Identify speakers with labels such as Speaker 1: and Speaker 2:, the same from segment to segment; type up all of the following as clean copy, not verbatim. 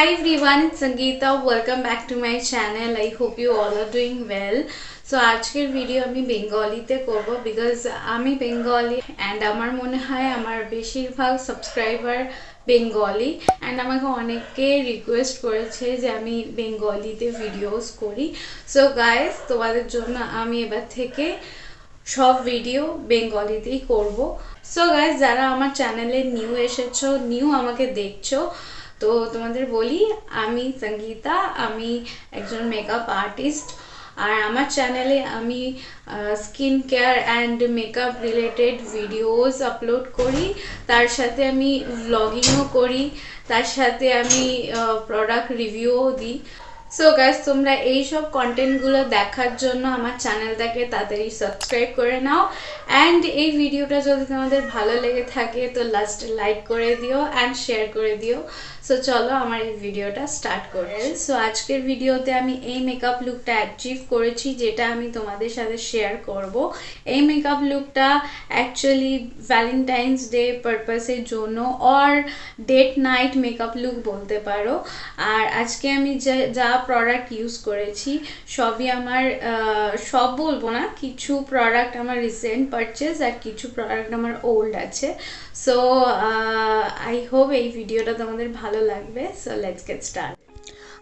Speaker 1: Hi everyone, it's Sangita. Welcome back to my channel. I hope you all are doing well. So আজকের video আমি বেঙ্গলিতে করব because আমি Bengali and আমার মনে হয় আমার বেশিরভাগ সাবস্ক্রাইবার বেঙ্গলি এন্ড আমাকে অনেকে রিকোয়েস্ট করেছে যে আমি বেঙ্গলিতে ভিডিওস করি। সো গাইস, তোমাদের জন্য আমি এবার থেকে সব ভিডিও বেঙ্গলিতেই করব। সো গাইস, যারা আমার চ্যানেলে নিউ এসেছো, নিউ আমাকে দেখছো, তো তোমাদের বলি আমি সঙ্গীতা, আমি একজন মেকআপ আর্টিস্ট। আর আমার চ্যানেলে আমি skin care and makeup related videos upload করি, তার সাথে আমি ভ্লগিংও করি, তার সাথে আমি প্রোডাক্ট রিভিউও দিই। সো গাইস, তোমরা এই সব কন্টেন্টগুলো দেখার জন্য আমার চ্যানেলটাকে তাড়াতাড়ি সাবস্ক্রাইব করে নাও অ্যান্ড এই ভিডিওটা যদি তোমাদের ভালো লেগে থাকে তো লাস্টে লাইক করে দিও অ্যান্ড শেয়ার করে দিও। সো চলো আমার এই ভিডিওটা স্টার্ট করে। সো আজকের ভিডিওতে আমি এই মেকআপ লুকটা অ্যাচিভ করেছি যেটা আমি তোমাদের সাথে শেয়ার করব। এই মেকআপ লুকটা অ্যাকচুয়ালি ভ্যালেন্টাইন্স ডে পারপাসের জন্য or date night makeup look বলতে পারো। আর আজকে আমি যা প্রোডাক্ট ইউজ করেছি সবই আমার, সব বলবো না, কিছু প্রোডাক্ট আমার রিসেন্ট পারচেজ আর কিছু প্রোডাক্ট আমার ওল্ড আছে। সো আই হোপ এই ভিডিওটা তোমাদের ভালো লাগবে। So let's get start.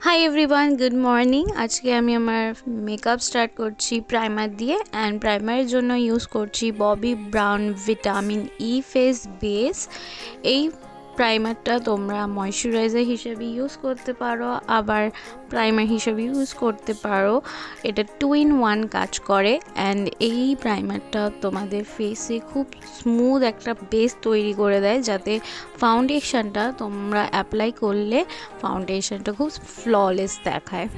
Speaker 1: Hi everyone, good morning. আজকে আমি আমার মেকআপ স্টার্ট করছি প্রাইমার দিয়ে অ্যান্ড প্রাইমারের জন্য ইউজ করছি Bobby brown vitamin E face base. এই প্রাইমারটা তোমরা ময়শ্চারাইজার হিসেবে ইউজ করতে পারো, আবার প্রাইমার হিসেবে ইউজ করতে পারো। এটা 2-in-1 কাজ করে অ্যান্ড এই প্রাইমারটা তোমাদের ফেসে খুব স্মুথ একটা বেস তৈরি করে দেয়, যাতে ফাউন্ডেশনটা তোমরা অ্যাপ্লাই করলে ফাউন্ডেশনটা খুব ফ্ললেস দেখায়।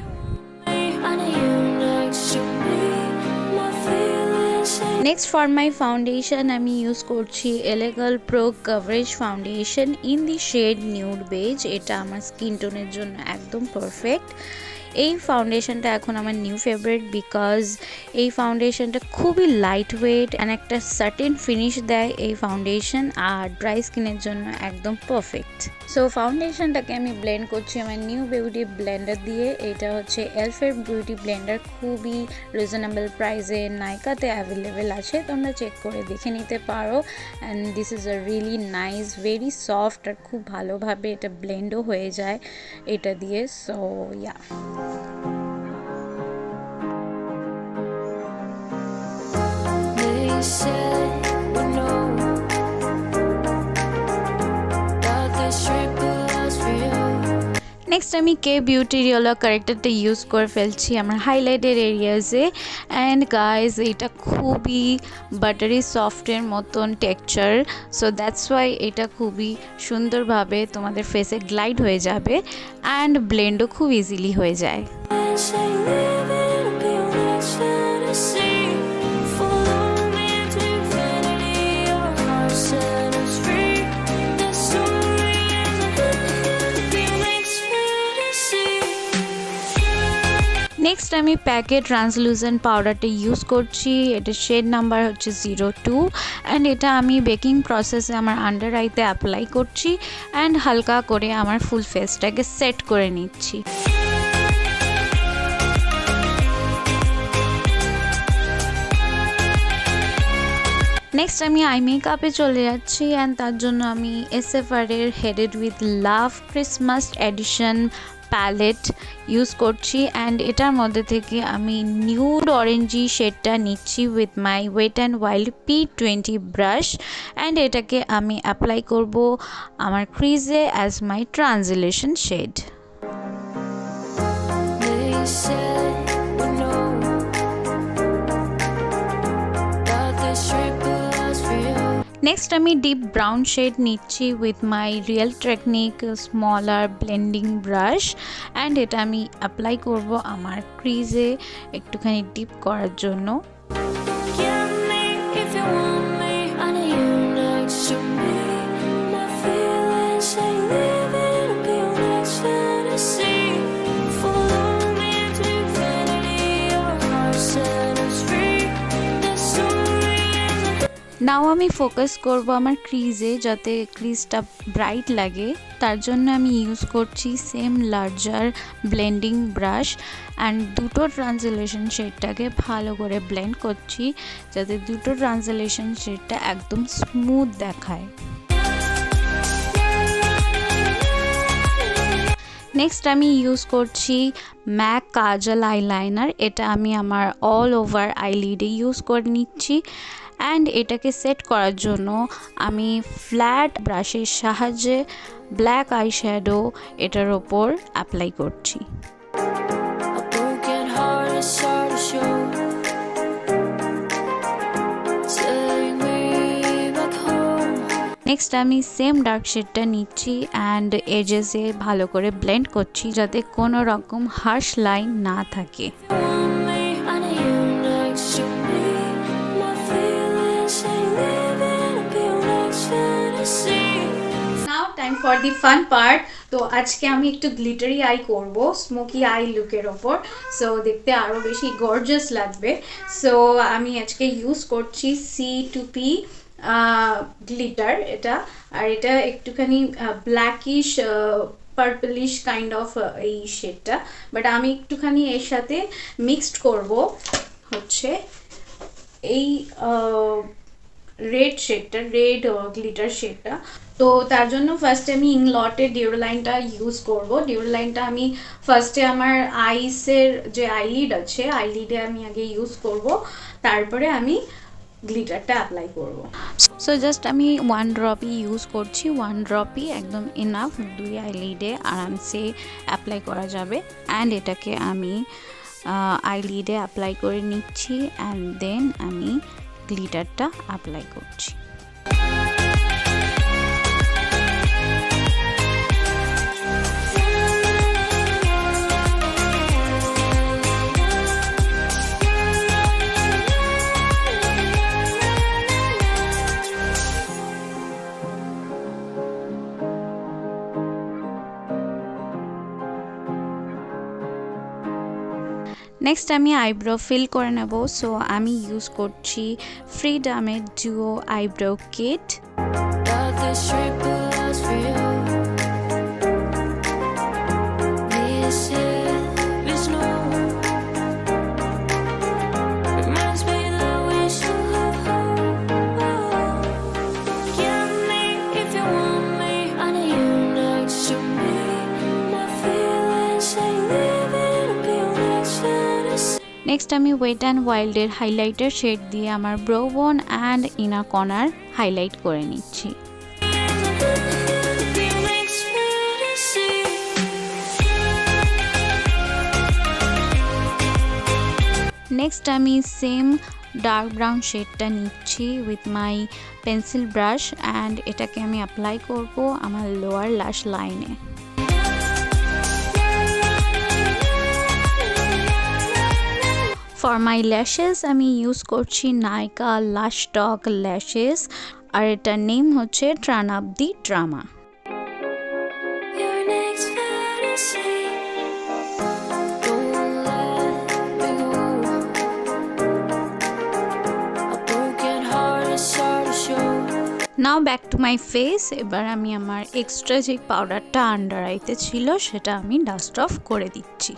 Speaker 1: নেক্সট ফর মাই ফাউন্ডেশন আমি ইউজ করছি LA pro coverage foundation in the shade nude beige. এটা আমার স্কিন টোনের জন্য একদম পারফেক্ট। এই ফাউন্ডেশনটা এখন আমার নিউ ফেভারিট বিকজ এই ফাউন্ডেশনটা খুবই লাইট ওয়েট অ্যান্ড একটা সার্টেন ফিনিশ দেয় এই ফাউন্ডেশন, আর ড্রাই স্কিনের জন্য একদম পারফেক্ট। সো ফাউন্ডেশনটাকে আমি ব্লেন্ড করছি আমার নিউ বিউটি ব্লেন্ডার দিয়ে। এটা হচ্ছে e.l.f এর বিউটি ব্লেন্ডার, খুবই রিজনেবল প্রাইসে নাইকাতে অ্যাভেলেবেল আছে, তোমরা চেক করে দেখে নিতে পারো। And this is a really nice, very soft, আর খুব ভালোভাবে এটা ব্লেন্ডও হয়ে যায় এটা দিয়ে। সো ইয়া, নেক্সট আমি কে বিউটির ইয়েলো কারেক্টারটা ইউজ করে ফেলছি আমার হাইলাইটের এরিয়াজে। অ্যান্ড গাইজ, এটা খুবই বাটারি সফটের মতন টেক্সচার, সো দ্যাটস ওয়াই এটা খুবই সুন্দরভাবে তোমাদের ফেসে গ্লাইড হয়ে যাবে অ্যান্ড ব্লেন্ডও খুব ইজিলি হয়ে যায়। নেক্সট আমি প্যাকে ট্রান্সলুসেন্ট পাউডারটা ইউজ করছি। এটা শেড নাম্বার হচ্ছে 02 অ্যান্ড এটা আমি বেকিং প্রসেসে আমার আন্ডার আইতে অ্যাপ্লাই করছি অ্যান্ড হালকা করে আমার ফুল ফেসটাকে সেট করে নিচ্ছি। নেক্সট আমি আই মেকআপে চলে যাচ্ছি অ্যান্ড তার জন্য আমি SFR এর headed with love Christmas edition palette use করছি অ্যান্ড এটার মধ্যে থেকে আমি নিউড অরেঞ্জি শেডটা নিচ্ছি with my wet and wild P20 brush and এটাকে আমি অ্যাপ্লাই করব আমার ক্রিজে as my translation shade. Next আমি ডিপ ব্রাউন শেড নিচ্ছি with my real technique smaller blending brush and এটা আমি অ্যাপ্লাই করব আমার ক্রিজে একটুখানি ডিপ করার জন্য।
Speaker 2: নাও আমি ফোকাস করব আমার ক্রিজে, যাতে ক্রিজটা ব্রাইট লাগে। তার জন্য আমি ইউজ করছি same larger blending brush and দুটো ট্রান্সলেশন শেডটাকে ভালো করে ব্লেন্ড করছি, যাতে দুটো ট্রান্সলেশন শেডটা একদম স্মুথ দেখায়। নেক্সট আমি ইউজ করছি ম্যাক কাজল আইলাইনার। এটা আমি আমার অল ওভার আইলিডে ইউজ করে নিচ্ছি অ্যান্ড এটাকে সেট করার জন্য আমি ফ্ল্যাট ব্রাশের সাহায্যে ব্ল্যাক আই শ্যাডো এটার ওপর অ্যাপ্লাই করছি। নেক্সট আমি সেম ডার্ক শেডটা নিচ্ছি অ্যান্ড এজেসে ভালো করে ব্লেন্ড করছি, যাতে কোনো রকম হার্শ লাইন না থাকে।
Speaker 1: Time for the fun part. তো আজকে আমি একটু গ্লিটারি আই করব স্মোকি আই লুকের ওপর, সো দেখতে আরও বেশি গর্জাস লাগবে। সো আমি আজকে ইউজ করছি C2P গ্লিটার এটা, আর এটা একটুখানি ব্ল্যাকিশ পার্পলিশ কাইন্ড অফ এই শেডটা, বাট আমি একটুখানি এর সাথে মিক্সড করব হচ্ছে এই রেড শেডটা, রেড গ্লিটার শেডটা। তো তার জন্য ফার্স্টে আমি ইংলটের ডিউরালাইনটা ইউজ করব। ডিউরালাইনটা আমি ফার্স্টে আমার আইসের যে আইলিড আছে আইলিডে আমি আগে ইউজ করব, তারপরে আমি গ্লিটারটা অ্যাপ্লাই করব।
Speaker 2: সো জাস্ট আমি 1 ড্রপই ইউজ করছি, 1 ড্রপই একদম ইনাফ, 2 আইলিডে আরামসে অ্যাপ্লাই করা যাবে। অ্যান্ড এটাকে আমি আইলিডে অ্যাপ্লাই করে নিচ্ছি অ্যান্ড দেন আমি গ্লিটারটা অ্যাপ্লাই করছি। নেক্সট আমি আইব্রো ফিল করে নেব। সো আমি ইউজ করছি ফ্রিডামের ডুও আইব্রো কিট। নেক্সট আমি ওয়েট অ্যান্ড ওয়াইল্ডের হাইলাইটার শেড দিয়ে আমার ব্রো বোন অ্যান্ড ইনার কর্নার হাইলাইট করে নিচ্ছি। নেক্সট আমি সেম ডার্ক ব্রাউন শেডটা নিচ্ছি with my pencil brush and এটাকে আমি অ্যাপ্লাই করব আমার লোয়ার ল্যাশ লাইনে। ফর মাই ল্যাশেস আমি ইউজ করছি Nykaa লাশ ডগ ল্যাশেস, আর এটার নেম হচ্ছে turn up the drama. Now back to my face. এবার আমি আমার এক্সট্রা যে পাউডারটা আন্ডার আইতে ছিল সেটা আমি ডাস্ট অফ করে দিচ্ছি।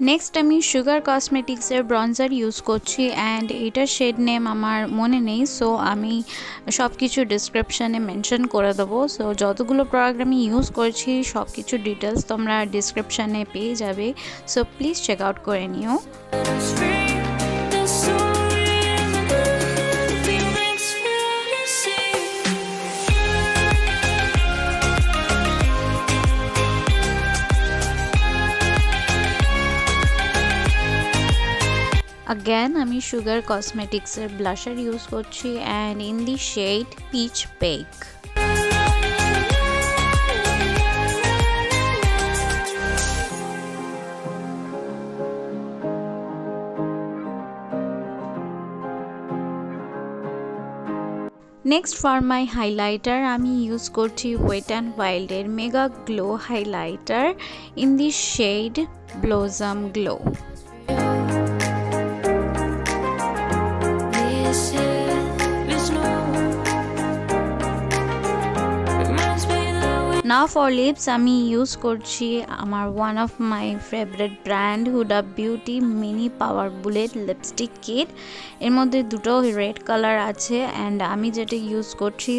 Speaker 2: নেক্সট আমি সুগার কসমেটিক্সের ব্রঞ্জার ইউজ করছি অ্যান্ড এটার শেড নেম আমার মনে নেই, সো আমি সব কিছু ডিসক্রিপশানে মেনশন করে দেবো। সো যতগুলো প্রোডাক্ট আমি ইউজ করছি সব কিছু ডিটেলস তোমরা ডিসক্রিপশানে পেয়ে যাবে, সো প্লিজ চেক আউট করে নিও। Again আমি সুগার কসমেটিক্সের ব্লাশার ইউজ করছি and in the shade peach peck. Next for my highlighter আমি ইউজ করছি ওয়েট অ্যান্ড ওয়াইল্ডের megaglo highlighter in the shade blossom glow. For lips আমি ইউজ করছি আমার one of my favourite brand Huda beauty mini power bullet lipstick kit. এর মধ্যে দুটো red colour আছে অ্যান্ড আমি যেটা ইউজ করছি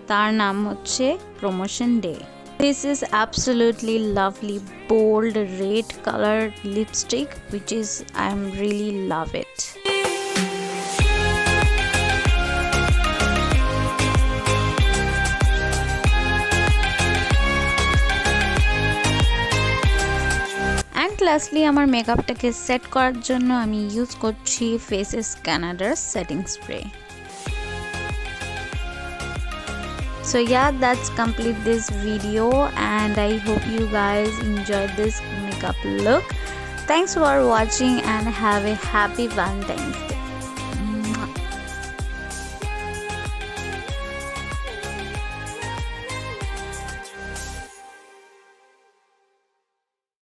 Speaker 2: তার নাম হচ্ছে promotion day. This is absolutely lovely bold red color lipstick which is I really love it. And lastly আমার মেকআপটাকে সেট করার জন্য আমি ইউজ করছি ফেসেস কানাডার setting spray. So yeah, that's complete this video and I hope you guys enjoyed this makeup look. Thanks for watching and have a happy Valentine's Day.